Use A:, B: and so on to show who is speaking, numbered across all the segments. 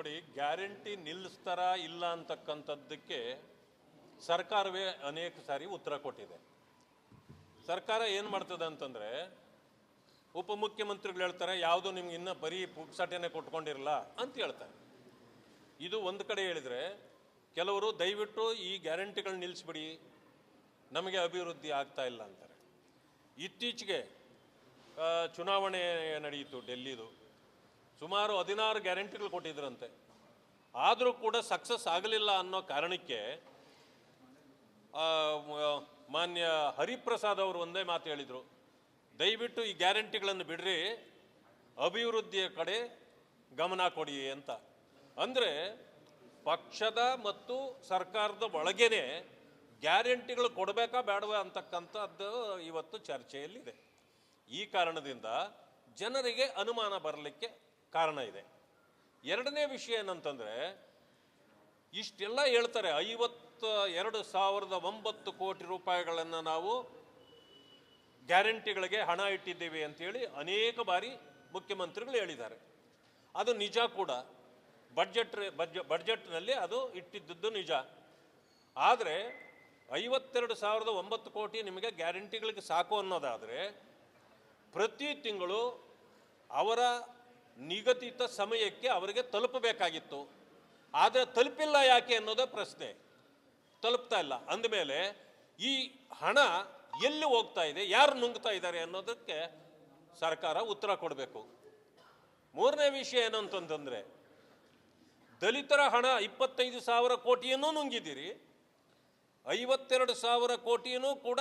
A: ನೋಡಿ, ಗ್ಯಾರಂಟಿ ನಿಲ್ಲಿಸ್ತಾರ ಇಲ್ಲ ಅಂತಕ್ಕಂಥದ್ದಕ್ಕೆ ಸರ್ಕಾರವೇ ಅನೇಕ ಸಾರಿ ಉತ್ತರ ಕೊಟ್ಟಿದೆ. ಸರ್ಕಾರ ಏನು ಮಾಡ್ತದೆ ಅಂತಂದರೆ, ಉಪಮುಖ್ಯಮಂತ್ರಿಗಳು ಹೇಳ್ತಾರೆ ಯಾವುದು ನಿಮ್ಗೆ ಇನ್ನೂ ಬರೀ ಪುಕ್ಸಟೆನೆ ಕೊಟ್ಕೊಂಡಿರಲ್ಲ ಅಂತ ಹೇಳ್ತಾರೆ. ಇದು ಒಂದು ಕಡೆ ಹೇಳಿದರೆ, ಕೆಲವರು ದಯವಿಟ್ಟು ಈ ಗ್ಯಾರಂಟಿಗಳನ್ನ ನಿಲ್ಲಿಸ್ಬಿಡಿ, ನಮಗೆ ಅಭಿವೃದ್ಧಿ ಆಗ್ತಾ ಇಲ್ಲ ಅಂತಾರೆ. ಇತ್ತೀಚೆಗೆ ಚುನಾವಣೆ ನಡೆಯಿತು ಡೆಲ್ಲಿದು, ಸುಮಾರು 16 ಗ್ಯಾರಂಟಿಗಳು ಕೊಟ್ಟಿದ್ರಂತೆ. ಆದರೂ ಕೂಡ ಸಕ್ಸಸ್ ಆಗಲಿಲ್ಲ ಅನ್ನೋ ಕಾರಣಕ್ಕೆ ಮಾನ್ಯ ಹರಿಪ್ರಸಾದ್ ಅವರು ಒಂದೇ ಮಾತು ಹೇಳಿದರು, ದಯವಿಟ್ಟು ಈ ಗ್ಯಾರಂಟಿಗಳನ್ನು ಬಿಡ್ರಿ, ಅಭಿವೃದ್ಧಿಯ ಕಡೆ ಗಮನ ಕೊಡಿ ಅಂತ. ಅಂದರೆ ಪಕ್ಷದ ಮತ್ತು ಸರ್ಕಾರದ ಒಳಗೇನೆ ಗ್ಯಾರಂಟಿಗಳು ಕೊಡಬೇಕಾ ಬೇಡವಾ ಅಂತಕ್ಕಂಥದ್ದು ಇವತ್ತು ಚರ್ಚೆಯಲ್ಲಿದೆ. ಈ ಕಾರಣದಿಂದ ಜನರಿಗೆ ಅನುಮಾನ ಬರಲಿಕ್ಕೆ ಕಾರಣ ಇದೆ. ಎರಡನೇ ವಿಷಯ ಏನಂತಂದರೆ, ಇಷ್ಟೆಲ್ಲ ಹೇಳ್ತಾರೆ, 52,009 ಕೋಟಿ ರೂಪಾಯಿಗಳನ್ನು ನಾವು ಗ್ಯಾರಂಟಿಗಳಿಗೆ ಹಣ ಇಟ್ಟಿದ್ದೇವೆ ಅಂತೇಳಿ ಅನೇಕ ಬಾರಿ ಮುಖ್ಯಮಂತ್ರಿಗಳು ಹೇಳಿದ್ದಾರೆ. ಅದು ನಿಜ ಕೂಡ, ಬಡ್ಜೆಟ್ನಲ್ಲಿ ಅದು ಇಟ್ಟಿದ್ದದ್ದು ನಿಜ. ಆದರೆ 52,009 ಕೋಟಿ ನಿಮಗೆ ಗ್ಯಾರಂಟಿಗಳಿಗೆ ಸಾಕು ಅನ್ನೋದಾದರೆ, ಪ್ರತಿ ತಿಂಗಳು ಅವರ ನಿಗದಿತ ಸಮಯಕ್ಕೆ ಅವರಿಗೆ ತಲುಪಬೇಕಾಗಿತ್ತು. ಆದರೆ ತಲುಪಿಲ್ಲ ಯಾಕೆ ಅನ್ನೋದೇ ಪ್ರಶ್ನೆ. ತಲುಪ್ತಾ ಇಲ್ಲ ಅಂದಮೇಲೆ ಈ ಹಣ ಎಲ್ಲಿ ಹೋಗ್ತಾ ಇದೆ, ಯಾರು ನುಂಗ್ತಾ ಇದ್ದಾರೆ ಅನ್ನೋದಕ್ಕೆ ಸರ್ಕಾರ ಉತ್ತರ ಕೊಡಬೇಕು. ಮೂರನೇ ವಿಷಯ ಏನಂತಂದರೆ, ದಲಿತರ ಹಣ 25,000 ಕೋಟಿಯನ್ನು ನುಂಗಿದ್ದೀರಿ, 52,000 ಕೋಟಿಯನ್ನು ಕೂಡ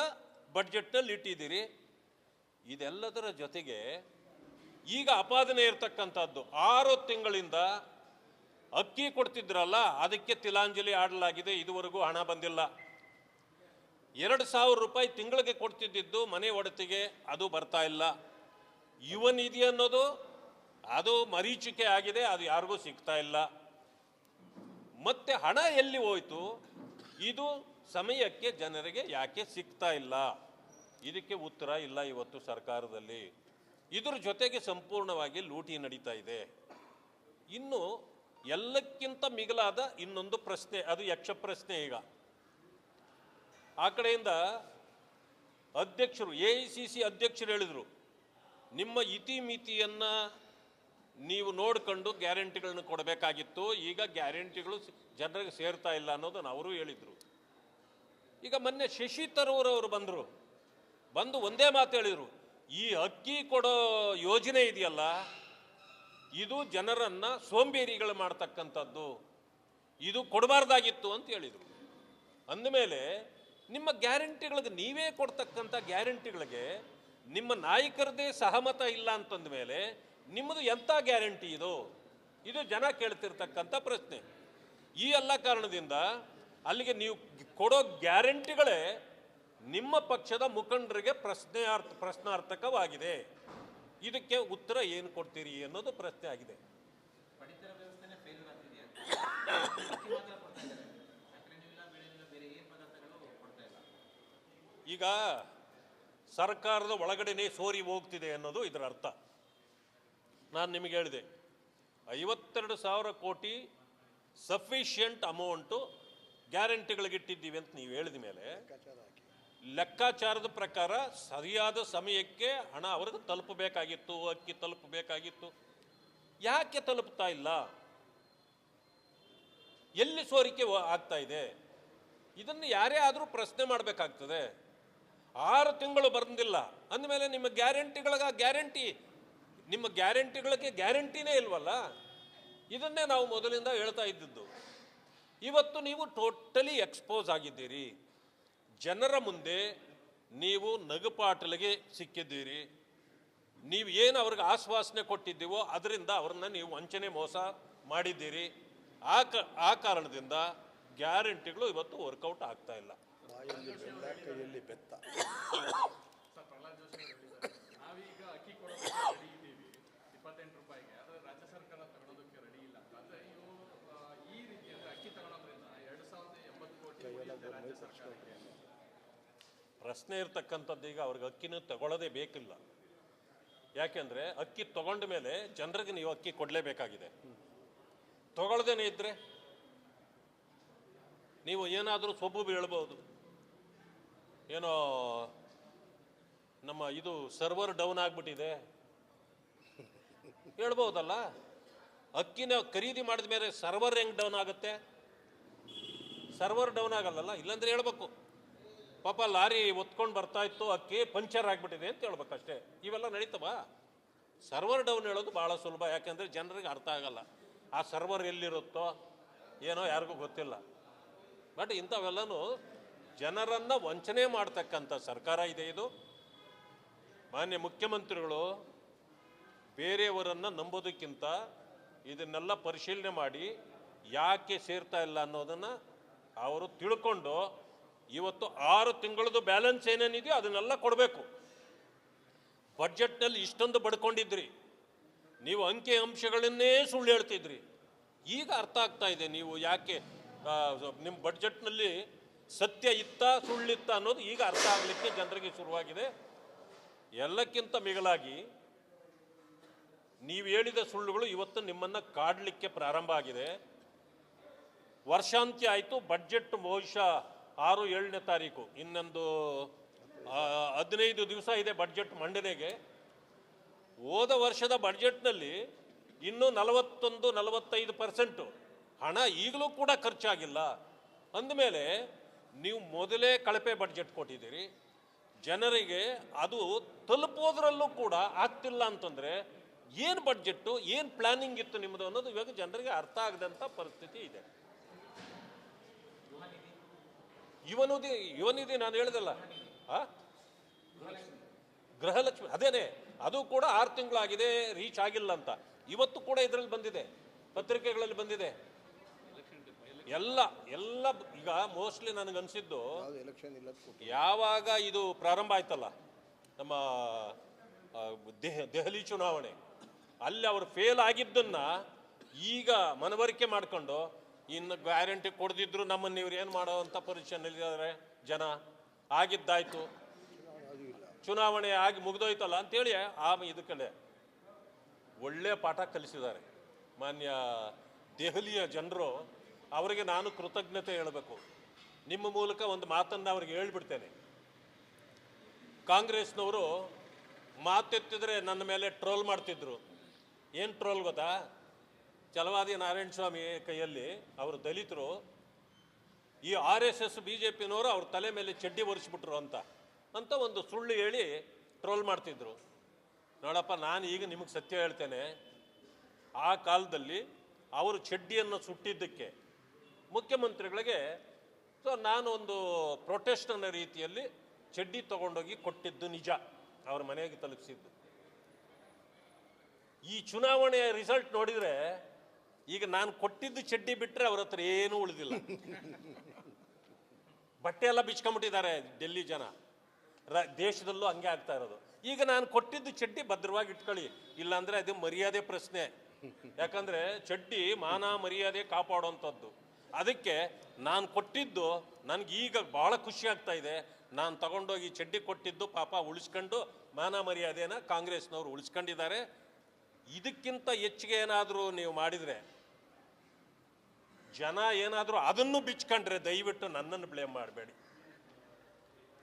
A: ಬಡ್ಜೆಟ್ನಲ್ಲಿ ಇಟ್ಟಿದ್ದೀರಿ. ಇದೆಲ್ಲದರ ಜೊತೆಗೆ ಈಗ ಅಪಾದನೆ ಇರತಕ್ಕಂಥದ್ದು, 6 ತಿಂಗಳಿಂದ ಅಕ್ಕಿ ಕೊಡ್ತಿದ್ರಲ್ಲ, ಅದಕ್ಕೆ ತಿಲಾಂಜಲಿ ಆಡಲಾಗಿದೆ, ಇದುವರೆಗೂ ಹಣ ಬಂದಿಲ್ಲ. 2,000 ರೂಪಾಯಿ ತಿಂಗಳಿಗೆ ಕೊಡ್ತಿದ್ದು ಮನೆ ಒಡತಿಗೆ, ಅದು ಬರ್ತಾ ಇಲ್ಲ. ಯುವ ನಿಧಿ ಅನ್ನೋದು ಅದು ಮರೀಚಿಕೆ ಆಗಿದೆ, ಅದು ಯಾರಿಗೂ ಸಿಗ್ತಾ ಇಲ್ಲ. ಮತ್ತೆ ಹಣ ಎಲ್ಲಿ ಹೋಯ್ತು, ಇದು ಸಮಯಕ್ಕೆ ಜನರಿಗೆ ಯಾಕೆ ಸಿಗ್ತಾ ಇಲ್ಲ, ಇದಕ್ಕೆ ಉತ್ತರ ಇಲ್ಲ ಇವತ್ತು ಸರ್ಕಾರದಲ್ಲಿ. ಇದ್ರ ಜೊತೆಗೆ ಸಂಪೂರ್ಣವಾಗಿ ಲೂಟಿ ನಡೀತಾ ಇದೆ. ಇನ್ನು ಎಲ್ಲಕ್ಕಿಂತ ಮಿಗಿಲಾದ ಇನ್ನೊಂದು ಪ್ರಶ್ನೆ, ಅದು ಯಕ್ಷ ಪ್ರಶ್ನೆ. ಈಗ ಆ ಕಡೆಯಿಂದ ಅಧ್ಯಕ್ಷರು, AICC ಅಧ್ಯಕ್ಷರು ಹೇಳಿದರು, ನಿಮ್ಮ ಇತಿಮಿತಿಯನ್ನು ನೀವು ನೋಡ್ಕೊಂಡು ಗ್ಯಾರಂಟಿಗಳನ್ನು ಕೊಡಬೇಕಾಗಿತ್ತು, ಈಗ ಗ್ಯಾರಂಟಿಗಳು ಜನರಿಗೆ ಸೇರ್ತಾ ಇಲ್ಲ ಅನ್ನೋದನ್ನು ಅವರು ಹೇಳಿದರು. ಈಗ ಮೊನ್ನೆ ಶಶಿ ತರೂರ್ ಅವರು ಬಂದು ಒಂದೇ ಮಾತು ಹೇಳಿದರು, ಈ ಅಕ್ಕಿ ಕೊಡೋ ಯೋಜನೆ ಇದೆಯಲ್ಲ, ಇದು ಜನರನ್ನು ಸೋಂಬೇರಿಗಳು ಮಾಡ್ತಕ್ಕಂಥದ್ದು, ಇದು ಕೊಡಬಾರ್ದಾಗಿತ್ತು ಅಂತ ಹೇಳಿದರು. ಅಂದಮೇಲೆ ನಿಮ್ಮ ಗ್ಯಾರಂಟಿಗಳಿಗೆ, ನೀವೇ ಕೊಡ್ತಕ್ಕಂಥ ಗ್ಯಾರಂಟಿಗಳಿಗೆ ನಿಮ್ಮ ನಾಯಕರದೇ ಸಹಮತ ಇಲ್ಲ ಅಂತಂದ ಮೇಲೆ ನಿಮ್ಮದು ಎಂಥ ಗ್ಯಾರಂಟಿ ಇದು ಜನ ಕೇಳ್ತಿರ್ತಕ್ಕಂಥ ಪ್ರಶ್ನೆ. ಈ ಎಲ್ಲ ಕಾರಣದಿಂದ ಅಲ್ಲಿಗೆ ನೀವು ಕೊಡೋ ಗ್ಯಾರಂಟಿಗಳೇ ನಿಮ್ಮ ಪಕ್ಷದ ಮುಖಂಡರಿಗೆ ಪ್ರಶ್ನಾರ್ಥಕವಾಗಿದೆ. ಇದಕ್ಕೆ ಉತ್ತರ ಏನು ಕೊಡ್ತೀರಿ ಅನ್ನೋದು ಪ್ರಶ್ನೆ ಆಗಿದೆ. ಈಗ ಸರ್ಕಾರದ ಒಳಗಡೆನೇ ಸೋರಿ ಹೋಗ್ತಿದೆ ಅನ್ನೋದು ಇದರ ಅರ್ಥ. ನಾನು ನಿಮಗೆ ಹೇಳಿದೆ, 52,000 ಕೋಟಿ ಸಫಿಷಿಯಂಟ್ ಅಮೌಂಟು ಗ್ಯಾರಂಟಿಗಳಿಗಿಟ್ಟಿದ್ದೀವಿ ಅಂತ ನೀವು ಹೇಳಿದ ಮೇಲೆ, ಲೆಕ್ಕಾಚಾರದ ಪ್ರಕಾರ ಸರಿಯಾದ ಸಮಯಕ್ಕೆ ಹಣ ಅವ್ರಿಗೆ ತಲುಪಬೇಕಾಗಿತ್ತು, ಅಕ್ಕಿ ತಲುಪಬೇಕಾಗಿತ್ತು. ಯಾಕೆ ತಲುಪ್ತಾ ಇಲ್ಲ? ಎಲ್ಲಿ ಸೋರಿಕೆ ಆಗ್ತಾ ಇದೆ? ಇದನ್ನು ಯಾರೇ ಆದರೂ ಪ್ರಶ್ನೆ ಮಾಡಬೇಕಾಗ್ತದೆ. 6 ತಿಂಗಳು ಬಂದಿಲ್ಲ ಅಂದಮೇಲೆ ನಿಮ್ಮ ಗ್ಯಾರಂಟಿಗಳಿಗೆ ಗ್ಯಾರಂಟಿನೇ ಇಲ್ವಲ್ಲ. ಇದನ್ನೇ ನಾವು ಮೊದಲಿಂದ ಹೇಳ್ತಾ ಇದ್ದಿದ್ದು. ಇವತ್ತು ನೀವು ಟೋಟಲಿ ಎಕ್ಸ್ಪೋಸ್ ಆಗಿದ್ದೀರಿ. ಜನರ ಮುಂದೆ ನೀವು ನಗುಪಾಟಲಿಗೆ ಸಿಕ್ಕಿದ್ದೀರಿ. ನೀವು ಏನು ಅವ್ರಿಗೆ ಆಶ್ವಾಸನೆ ಕೊಟ್ಟಿದ್ದೀವೋ ಅದರಿಂದ ಅವ್ರನ್ನ ನೀವು ವಂಚನೆ ಮೋಸ ಮಾಡಿದ್ದೀರಿ. ಆ ಕಾರಣದಿಂದ ಗ್ಯಾರಂಟಿಗಳು ಇವತ್ತು ವರ್ಕೌಟ್ ಆಗ್ತಾ ಇಲ್ಲ.
B: ನಾವೀಗ ಅಕ್ಕಿ ಕೊಡೋದಕ್ಕೆ ರೆಡಿ ಇದ್ದೀವಿ 28 ರೂಪಾಯಿಗೆ, ಆದರೆ ರಾಜ್ಯ ಸರ್ಕಾರ ತಗೊಳ್ಳೋದಕ್ಕೆ ರೆಡಿ ಇಲ್ಲ. ಅಂದರೆ ಇವು ಈ ರೀತಿ ಅಂದರೆ ಅಕ್ಕಿ ತಗೊಳ್ಳೋದ್ರಿಂದ 2,080 ಕೋಟಿ ರಾಜ್ಯ ಸರ್ಕಾರಕ್ಕೆ.
A: ಪ್ರಶ್ನೆ ಇರ್ತಕ್ಕಂಥದ್ದು, ಈಗ ಅವ್ರಿಗೆ ಅಕ್ಕಿನ ತಗೊಳ್ಳೋದೇ ಬೇಕಿಲ್ಲ. ಯಾಕೆಂದರೆ ಅಕ್ಕಿ ತಗೊಂಡ ಮೇಲೆ ಜನರಿಗೆ ನೀವು ಅಕ್ಕಿ ಕೊಡಲೇಬೇಕಾಗಿದೆ. ತಗೊಳ್ದೇನೆ ಇದ್ರೆ ನೀವು ಏನಾದರೂ ಸೊಬ್ಬು ಬೀಳ್ಬೋದು. ಏನೋ ನಮ್ಮ ಇದು ಸರ್ವರ್ ಡೌನ್ ಆಗಿಬಿಟ್ಟಿದೆ ಹೇಳ್ಬೋದಲ್ಲ. ಅಕ್ಕಿನ ಖರೀದಿ ಮಾಡಿದ ಮೇಲೆ ಸರ್ವರ್ ಹೆಂಗೆ ಡೌನ್ ಆಗುತ್ತೆ? ಸರ್ವರ್ ಡೌನ್ ಆಗಲ್ಲಲ್ಲ. ಇಲ್ಲಾಂದ್ರೆ ಹೇಳ್ಬೇಕು ಪಾಪ ಲಾರಿ ಒತ್ಕೊಂಡು ಬರ್ತಾ ಇತ್ತು, ಅಕ್ಕಿ ಪಂಚರ್ ಆಗಿಬಿಟ್ಟಿದೆ ಅಂತ ಹೇಳ್ಬೇಕಷ್ಟೇ. ಇವೆಲ್ಲ ನಡೀತವ? ಸರ್ವರ್ ಡೌನ್ ಹೇಳೋದು ಭಾಳ ಸುಲಭ, ಯಾಕೆಂದರೆ ಜನರಿಗೆ ಅರ್ಥ ಆಗಲ್ಲ. ಆ ಸರ್ವರ್ ಎಲ್ಲಿರುತ್ತೋ ಏನೋ ಯಾರಿಗೂ ಗೊತ್ತಿಲ್ಲ. ಬಟ್ ಇಂಥವೆಲ್ಲನೂ ಜನರನ್ನು ವಂಚನೆ ಮಾಡ್ತಕ್ಕಂಥ ಸರ್ಕಾರ ಇದೆ ಇದು. ಮಾನ್ಯ ಮುಖ್ಯಮಂತ್ರಿಗಳು ಬೇರೆಯವರನ್ನು ನಂಬೋದಕ್ಕಿಂತ ಇದನ್ನೆಲ್ಲ ಪರಿಶೀಲನೆ ಮಾಡಿ ಯಾಕೆ ಸೇರ್ತಾ ಇಲ್ಲ ಅನ್ನೋದನ್ನು ಅವರು ತಿಳ್ಕೊಂಡು ಇವತ್ತು 6 ತಿಂಗಳದ್ದು ಬ್ಯಾಲೆನ್ಸ್ ಏನೇನಿದೆಯೋ ಅದನ್ನೆಲ್ಲ ಕೊಡಬೇಕು. ಬಡ್ಜೆಟ್ನಲ್ಲಿ ಇಷ್ಟೊಂದು ಬಡ್ಕೊಂಡಿದ್ರಿ ನೀವು, ಅಂಕಿ ಅಂಶಗಳನ್ನೇ ಸುಳ್ಳು ಹೇಳ್ತಿದ್ರಿ. ಈಗ ಅರ್ಥ ಆಗ್ತಾ ಇದೆ ನೀವು ಯಾಕೆ ನಿಮ್ಮ ಬಡ್ಜೆಟ್ನಲ್ಲಿ ಸತ್ಯ ಇತ್ತ ಸುಳ್ಳಿತ್ತ ಅನ್ನೋದು ಈಗ ಅರ್ಥ ಆಗಲಿಕ್ಕೆ ಜನರಿಗೆ ಶುರುವಾಗಿದೆ. ಎಲ್ಲಕ್ಕಿಂತ ಮಿಗಿಲಾಗಿ ನೀವು ಹೇಳಿದ ಸುಳ್ಳುಗಳು ಇವತ್ತು ನಿಮ್ಮನ್ನು ಕಾಡಲಿಕ್ಕೆ ಪ್ರಾರಂಭ ಆಗಿದೆ. ವರ್ಷಾಂತ್ಯ ಆಯಿತು, ಬಡ್ಜೆಟ್ ಬಹುಶಃ 6-7ನೇ ತಾರೀಕು, ಇನ್ನೊಂದು 15 ದಿವಸ ಇದೆ ಬಡ್ಜೆಟ್ ಮಂಡನೆಗೆ. ಹೋದ ವರ್ಷದ ಬಡ್ಜೆಟ್ನಲ್ಲಿ ಇನ್ನೂ 41-45% ಹಣ ಈಗಲೂ ಕೂಡ ಖರ್ಚಾಗಿಲ್ಲ. ಅಂದಮೇಲೆ ನೀವು ಮೊದಲೇ ಕಳಪೆ ಬಡ್ಜೆಟ್ ಕೊಟ್ಟಿದ್ದೀರಿ. ಜನರಿಗೆ ಅದು ತಲುಪೋದ್ರಲ್ಲೂ ಕೂಡ ಆಗ್ತಿಲ್ಲ ಅಂತಂದರೆ ಏನು ಬಡ್ಜೆಟ್ಟು, ಏನು ಪ್ಲಾನಿಂಗ್ ಇತ್ತು ನಿಮ್ಮದು ಅನ್ನೋದು ಇವಾಗ ಜನರಿಗೆ ಅರ್ಥ ಆಗದಂಥ ಪರಿಸ್ಥಿತಿ ಇದೆ. ಯುವನಿಧಿ ನಾನು ಹೇಳ್ದಲ್ಲ, ಗೃಹಲಕ್ಷ್ಮಿ ಅದೇನೆ, ಅದು ಕೂಡ 6 ತಿಂಗಳಾಗಿದೆ, ರೀಚ್ ಆಗಿಲ್ಲ ಅಂತ. ಇವತ್ತು ಕೂಡ ಇದರಲ್ಲಿ ಬಂದಿದೆ, ಪತ್ರಿಕೆಗಳಲ್ಲಿ ಬಂದಿದೆ. ಎಲ್ಲ ಈಗ ಮೋಸ್ಟ್ಲಿ ನನಗನ್ಸಿದ್ದು ಯಾವಾಗ ಇದು ಪ್ರಾರಂಭ ಆಯ್ತಲ್ಲ ನಮ್ಮ ದೆಹಲಿ ಚುನಾವಣೆ, ಅಲ್ಲಿ ಅವರು ಫೇಲ್ ಆಗಿದ್ದನ್ನ ಈಗ ಮನವರಿಕೆ ಮಾಡ್ಕೊಂಡು ಇನ್ನು ಗ್ಯಾರಂಟಿ ಕೊಡದಿದ್ರು ನಮ್ಮನ್ನು ಇವ್ರು ಏನು ಮಾಡೋ ಅಂತ ಪರಿಸ್ಥಿತಿಯಲ್ಲಿದ್ದಾರೆ ಜನ. ಆಗಿದ್ದಾಯ್ತು, ಚುನಾವಣೆ ಆಗಿ ಮುಗಿದೋಯ್ತಲ್ಲ ಅಂತೇಳಿ ಇದು ಕಡೆ ಒಳ್ಳೆ ಪಾಠ ಕಲಿಸಿದ್ದಾರೆ ಮಾನ್ಯ ದೆಹಲಿಯ ಜನರು. ಅವರಿಗೆ ನಾನು ಕೃತಜ್ಞತೆ ಹೇಳಬೇಕು. ನಿಮ್ಮ ಮೂಲಕ ಒಂದು ಮಾತನ್ನು ಅವ್ರಿಗೆ ಹೇಳ್ಬಿಡ್ತೇನೆ. ಕಾಂಗ್ರೆಸ್ನವರು ಮಾತೆತ್ತಿದ್ರೆ ನನ್ನ ಮೇಲೆ ಟ್ರೋಲ್ ಮಾಡ್ತಿದ್ರು. ಏನು ಟ್ರೋಲ್ ಗೊತ್ತಾ? ಛಲವಾದಿ ನಾರಾಯಣ ಸ್ವಾಮಿ ಕೈಯಲ್ಲಿ ಅವರು ದಲಿತರು, ಈ RSS BJPನವರು ಅವ್ರ ತಲೆ ಮೇಲೆ ಚಡ್ಡಿ ಒರೆಸ್ಬಿಟ್ರು ಅಂತ ಒಂದು ಸುಳ್ಳು ಹೇಳಿ ಟ್ರೋಲ್ ಮಾಡ್ತಿದ್ರು. ನೋಡಪ್ಪ, ನಾನು ಈಗ ನಿಮಗೆ ಸತ್ಯ ಹೇಳ್ತೇನೆ. ಆ ಕಾಲದಲ್ಲಿ ಅವರು ಚಡ್ಡಿಯನ್ನು ಸುಟ್ಟಿದ್ದಕ್ಕೆ ಮುಖ್ಯಮಂತ್ರಿಗಳಿಗೆ ನಾನು ಒಂದು ಪ್ರೊಟೆಸ್ಟ್ ಅನ್ನೋ ರೀತಿಯಲ್ಲಿ ಚಡ್ಡಿ ತಗೊಂಡೋಗಿ ಕೊಟ್ಟಿದ್ದು ನಿಜ, ಅವ್ರ ಮನೆಗೆ ತಲುಪಿಸಿದ್ದು. ಈ ಚುನಾವಣೆಯ ರಿಸಲ್ಟ್ ನೋಡಿದರೆ ಈಗ ನಾನು ಕೊಟ್ಟಿದ್ದು ಚಡ್ಡಿ ಬಿಟ್ಟರೆ ಅವ್ರ ಹತ್ರ ಏನೂ ಉಳಿದಿಲ್ಲ. ಬಟ್ಟೆ ಎಲ್ಲ ಬಿಚ್ಕೊಂಡ್ಬಿಟ್ಟಿದ್ದಾರೆ ಡೆಲ್ಲಿ ಜನ. ದೇಶದಲ್ಲೂ ಹಂಗೆ ಆಗ್ತಾ ಇರೋದು. ಈಗ ನಾನು ಕೊಟ್ಟಿದ್ದು ಚಡ್ಡಿ ಭದ್ರವಾಗಿ ಇಟ್ಕೊಳ್ಳಿ, ಇಲ್ಲಾಂದರೆ ಅದು ಮರ್ಯಾದೆ ಪ್ರಶ್ನೆ. ಯಾಕಂದರೆ ಚಡ್ಡಿ ಮಾನ ಮರ್ಯಾದೆ ಕಾಪಾಡುವಂಥದ್ದು. ಅದಕ್ಕೆ ನಾನು ಕೊಟ್ಟಿದ್ದು ನನಗೆ ಈಗ ಭಾಳ ಖುಷಿ ಆಗ್ತಾ ಇದೆ. ನಾನು ತಗೊಂಡೋಗಿ ಚಡ್ಡಿ ಕೊಟ್ಟಿದ್ದು ಪಾಪ ಉಳಿಸ್ಕೊಂಡು ಮಾನ ಮರ್ಯಾದೆನ ಕಾಂಗ್ರೆಸ್ನವರು ಉಳಿಸ್ಕೊಂಡಿದ್ದಾರೆ. ಇದಕ್ಕಿಂತ ಹೆಚ್ಚಿಗೆ ಏನಾದರೂ ನೀವು ಮಾಡಿದರೆ, ಜನ ಏನಾದರೂ ಅದನ್ನು ಬಿಚ್ಕೊಂಡ್ರೆ ದಯವಿಟ್ಟು ನನ್ನನ್ನು ಬ್ಲೇಮ್ ಮಾಡಬೇಡಿ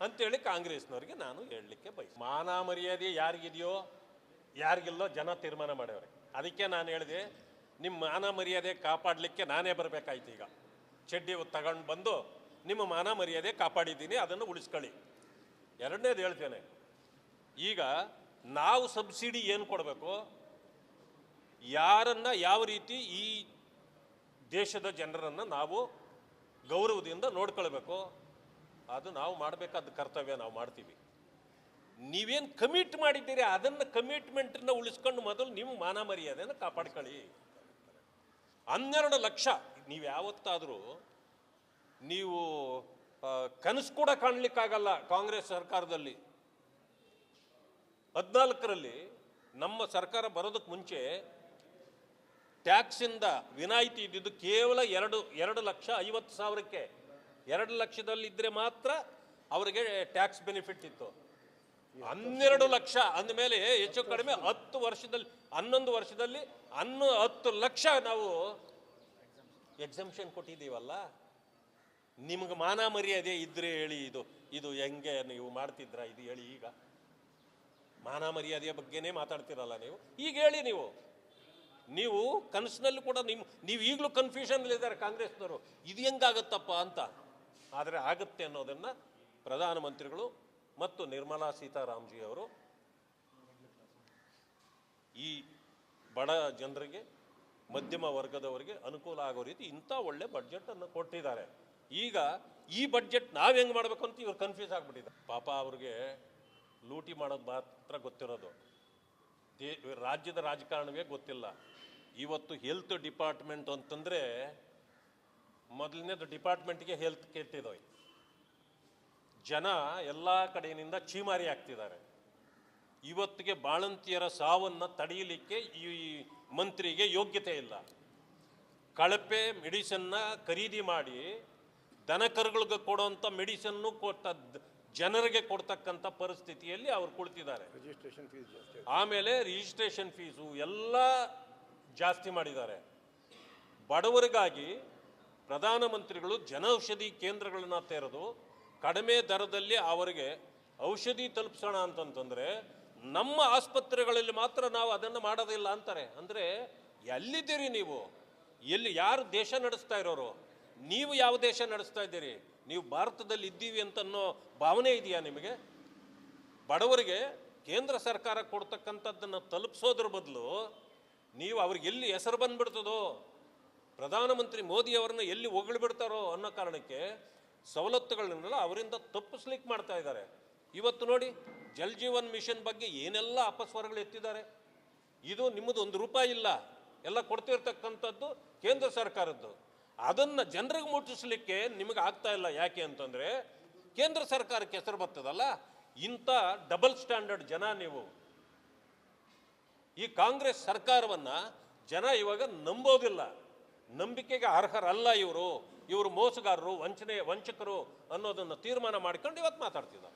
A: ಅಂತೇಳಿ ಕಾಂಗ್ರೆಸ್ನವ್ರಿಗೆ ನಾನು ಹೇಳಲಿಕ್ಕೆ ಮಾನ ಮರ್ಯಾದೆ ಯಾರಿಗಿದೆಯೋ ಯಾರಿಗಿಲ್ಲೋ ಜನ ತೀರ್ಮಾನ ಮಾಡ್ಯವ್ರೆ. ಅದಕ್ಕೆ ನಾನು ಹೇಳಿದೆ, ನಿಮ್ಮ ಮಾನ ಮರ್ಯಾದೆ ಕಾಪಾಡಲಿಕ್ಕೆ ನಾನೇ ಬರಬೇಕಾಯ್ತು. ಈಗ ಚಡ್ಡಿ ತಗೊಂಡು ಬಂದು ನಿಮ್ಮ ಮಾನ ಮರ್ಯಾದೆ ಕಾಪಾಡಿದ್ದೀನಿ, ಅದನ್ನು ಉಳಿಸ್ಕೊಳ್ಳಿ. ಎರಡನೇದು ಹೇಳ್ತೇನೆ, ಈಗ ನಾವು ಸಬ್ಸಿಡಿ ಏನು ಕೊಡಬೇಕು, ಯಾರನ್ನು ಯಾವ ರೀತಿ ಈ ದೇಶದ ಜನರನ್ನು ನಾವು ಗೌರವದಿಂದ ನೋಡ್ಕೊಳ್ಬೇಕು, ಅದು ನಾವು ಮಾಡಬೇಕಾದ ಕರ್ತವ್ಯ ನಾವು ಮಾಡ್ತೀವಿ. ನೀವೇನು ಕಮಿಟ್ ಮಾಡಿದ್ದೀರಿ ಅದನ್ನು ಕಮಿಟ್ಮೆಂಟನ್ನು ಉಳಿಸ್ಕೊಂಡು ಮೊದಲು ನಿಮ್ಮ ಮಾನ ಮರ್ಯಾದೆಯನ್ನು ಕಾಪಾಡ್ಕೊಳ್ಳಿ. 12 ಲಕ್ಷ ನೀವು ಯಾವತ್ತಾದರೂ ನೀವು ಕನಸು ಕೂಡ ಕಾಣಲಿಕ್ಕಾಗಲ್ಲ. ಕಾಂಗ್ರೆಸ್ ಸರ್ಕಾರದಲ್ಲಿ 14ರಲ್ಲಿ ನಮ್ಮ ಸರ್ಕಾರ ಬರೋದಕ್ಕೆ ಮುಂಚೆ ಟ್ಯಾಕ್ಸಿಂದ ವಿನಾಯಿತಿ ಇದ್ದಿದ್ದು ಕೇವಲ 2,50,000ಕ್ಕೆ. 2 ಲಕ್ಷದಲ್ಲಿದ್ದರೆ ಮಾತ್ರ ಅವರಿಗೆ ಟ್ಯಾಕ್ಸ್ ಬೆನಿಫಿಟ್ ಇತ್ತು. 12 ಲಕ್ಷ ಅಂದಮೇಲೆ ಹೆಚ್ಚು ಕಡಿಮೆ 10 ವರ್ಷದಲ್ಲಿ 11 ವರ್ಷದಲ್ಲಿ 10 ಲಕ್ಷ ನಾವು ಎಕ್ಸಂಪ್ಷನ್ ಕೊಟ್ಟಿದ್ದೀವಲ್ಲ. ನಿಮ್ಗೆ ಮಾನ ಮರ್ಯಾದೆ ಇದ್ರೆ ಹೇಳಿ, ಇದು ಹೆಂಗೆ ನೀವು ಮಾಡ್ತಿದ್ರ ಇದು ಹೇಳಿ. ಈಗ ಮಾನ ಮರ್ಯಾದೆಯ ಬಗ್ಗೆನೇ ಮಾತಾಡ್ತಿರಲ್ಲ ನೀವು. ಈಗ ಹೇಳಿ, ನೀವು ಕನಸಿನಲ್ಲಿ ಕೂಡ ನೀವು ಈಗಲೂ ಕನ್ಫ್ಯೂಷನ್ಲಿದ್ದಾರೆ ಕಾಂಗ್ರೆಸ್ನವರು, ಇದು ಹೆಂಗಾಗತ್ತಪ್ಪ ಅಂತ. ಆದರೆ ಆಗುತ್ತೆ ಅನ್ನೋದನ್ನು ಪ್ರಧಾನಮಂತ್ರಿಗಳು ಮತ್ತು ನಿರ್ಮಲಾ ಸೀತಾರಾಮನ್ಜಿ ಅವರು ಈ ಬಡ ಜನರಿಗೆ, ಮಧ್ಯಮ ವರ್ಗದವರಿಗೆ ಅನುಕೂಲ ಆಗೋ ರೀತಿ ಇಂಥ ಒಳ್ಳೆ ಬಡ್ಜೆಟನ್ನು ಕೊಟ್ಟಿದ್ದಾರೆ. ಈಗ ಈ ಬಡ್ಜೆಟ್ ನಾವು ಹೆಂಗೆ ಮಾಡಬೇಕು ಅಂತ ಇವ್ರು ಕನ್ಫ್ಯೂಸ್ ಆಗಿಬಿಟ್ಟಿದ್ದಾರೆ. ಪಾಪ ಅವ್ರಿಗೆ ಲೂಟಿ ಮಾಡೋದು ಮಾತ್ರ ಗೊತ್ತಿರೋದು, ರಾಜ್ಯದ ರಾಜಕಾರಣವೇ ಗೊತ್ತಿಲ್ಲ. ಇವತ್ತು ಹೆಲ್ತ್ ಡಿಪಾರ್ಟ್ಮೆಂಟ್ ಅಂತಂದರೆ ಮೊದಲನೇದು ಡಿಪಾರ್ಟ್ಮೆಂಟ್ಗೆ ಹೆಲ್ತ್ ಕೆಟ್ಟಿದೋಯ್. ಜನ ಎಲ್ಲ ಕಡೆಯಿಂದ ಚೀಮಾರಿ ಆಗ್ತಿದ್ದಾರೆ. ಇವತ್ತಿಗೆ ಬಾಣಂತಿಯರ ಸಾವನ್ನು ತಡೆಯಲಿಕ್ಕೆ ಈ ಮಂತ್ರಿಗೆ ಯೋಗ್ಯತೆ ಇಲ್ಲ. ಕಳಪೆ ಮೆಡಿಸನ್ನ ಖರೀದಿ ಮಾಡಿ ದನಕರುಗಳಿಗೆ ಕೊಡುವಂಥ ಮೆಡಿಸನ್ನು ಜನರಿಗೆ ಕೊಡ್ತಕ್ಕಂಥ ಪರಿಸ್ಥಿತಿಯಲ್ಲಿ ಅವ್ರು ಕುಳಿತಿದ್ದಾರೆ. ಆಮೇಲೆ ರಿಜಿಸ್ಟ್ರೇಷನ್ ಫೀಸು ಎಲ್ಲ ಜಾಸ್ತಿ ಮಾಡಿದ್ದಾರೆ. ಬಡವರಿಗಾಗಿ ಪ್ರಧಾನಮಂತ್ರಿಗಳು ಜನೌಷಧಿ ಕೇಂದ್ರಗಳನ್ನ ತೆರೆದು ಕಡಿಮೆ ದರದಲ್ಲಿ ಅವರಿಗೆ ಔಷಧಿ ತಲುಪಿಸೋಣ ಅಂತಂತಂದರೆ ನಮ್ಮ ಆಸ್ಪತ್ರೆಗಳಲ್ಲಿ ಮಾತ್ರ ನಾವು ಅದನ್ನು ಮಾಡೋದಿಲ್ಲ ಅಂತಾರೆ. ಅಂದರೆ ಎಲ್ಲಿದ್ದೀರಿ ನೀವು? ಯಾರು ದೇಶ ನಡೆಸ್ತಾ ಇರೋರು? ನೀವು ಯಾವ ದೇಶ ನಡೆಸ್ತಾ ಇದ್ದೀರಿ? ನೀವು ಭಾರತದಲ್ಲಿ ಇದ್ದೀವಿ ಅಂತನ್ನೋ ಭಾವನೆ ಇದೆಯಾ ನಿಮಗೆ? ಬಡವರಿಗೆ ಕೇಂದ್ರ ಸರ್ಕಾರ ಕೊಡ್ತಕ್ಕಂಥದ್ದನ್ನು ತಲುಪಿಸೋದ್ರ ಬದಲು ನೀವು ಅವ್ರಿಗೆ ಎಲ್ಲಿ ಹೆಸರು ಬಂದ್ಬಿಡ್ತದೋ, ಪ್ರಧಾನಮಂತ್ರಿ ಮೋದಿಯವರನ್ನ ಎಲ್ಲಿ ಹೊಗಳ್ಬಿಡ್ತಾರೋ ಅನ್ನೋ ಕಾರಣಕ್ಕೆ ಸವಲತ್ತುಗಳನ್ನೆಲ್ಲ ಅವರಿಂದ ತಪ್ಪಿಸ್ಲಿಕ್ಕೆ ಮಾಡ್ತಾ ಇದ್ದಾರೆ. ಇವತ್ತು ನೋಡಿ, ಜಲ್ ಜೀವನ್ ಮಿಷನ್ ಬಗ್ಗೆ ಏನೆಲ್ಲ ಅಪಸ್ವರಗಳು ಎತ್ತಿದ್ದಾರೆ. ಇದು ನಿಮ್ಮದು ₹1 ಇಲ್ಲ, ಎಲ್ಲ ಕೊಡ್ತಿರ್ತಕ್ಕಂಥದ್ದು ಕೇಂದ್ರ ಸರ್ಕಾರದ್ದು. ಅದನ್ನು ಜನರಿಗೆ ಮುಟ್ಟಿಸ್ಲಿಕ್ಕೆ ನಿಮಗೆ ಆಗ್ತಾ ಇಲ್ಲ. ಯಾಕೆ ಅಂತಂದರೆ ಕೇಂದ್ರ ಸರ್ಕಾರಕ್ಕೆ ಹೆಸರು ಬರ್ತದಲ್ಲ. ಇಂಥ ಡಬಲ್ ಸ್ಟ್ಯಾಂಡರ್ಡ್ ಜನ ನೀವು. ಈ ಕಾಂಗ್ರೆಸ್ ಸರ್ಕಾರವನ್ನು ಜನ ಇವಾಗ ನಂಬೋದಿಲ್ಲ, ನಂಬಿಕೆಗೆ ಅರ್ಹರಲ್ಲ. ಇವರು ಮೋಸಗಾರರು, ವಂಚಕರು ಅನ್ನೋದನ್ನು ತೀರ್ಮಾನ ಮಾಡ್ಕೊಂಡು ಇವತ್ತು ಮಾತಾಡ್ತಿದ್ದಾರೆ.